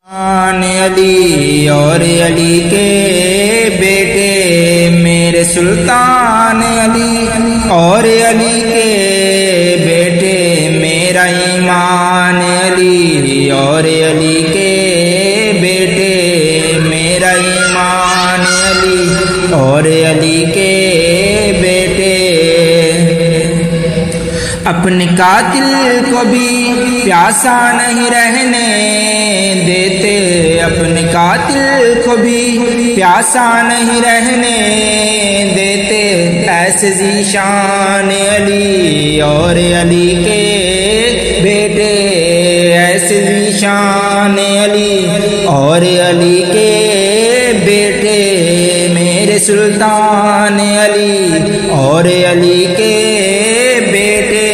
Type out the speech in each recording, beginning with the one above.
علی اور علی کے بیٹے میرے سلطان علی اور علی کے بیٹے میرا ایمان علی اور علی کے بیٹے میرا ایمان علی اور علی کے بیٹے اپنے قاتل کو بھی پیاسا نہیں رہنے دیتے اپنے قاتل کو بھی پیاسا نہیں رہنے دیتے ایسے ذیشان علی اور علی کے بیٹے ایسے ذیشان علی اور علی کے بیٹے میرے سلطان علی اور علی کے بیٹے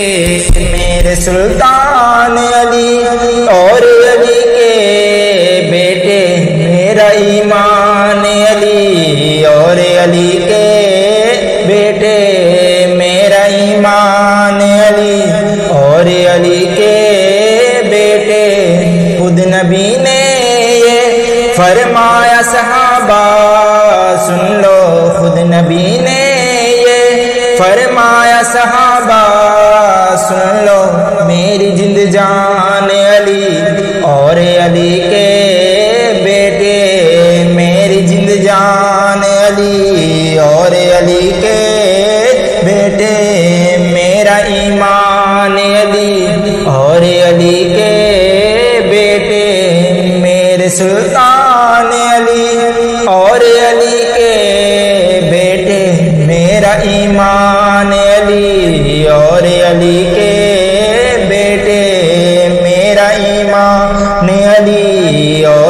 میرے سلطان علی اور علی کے بیٹے میرا ایمان علی اور علی کے بیٹے میرا ایمان علی اور علی کے بیٹے خود نبی نے یہ فرمایا صحابہ سن لو خود نبی نے یہ فرمایا صحابہ سن لو میری جند جان علی اور علی کے بیٹے میری جند جان علی اور علی کے بیٹے میرا ایمان علی اور علی کے بیٹے میرے سلطان علی اور علی کے بیٹے میرا ایمان علی اور علی کے بیٹے میرا ایمان علی اور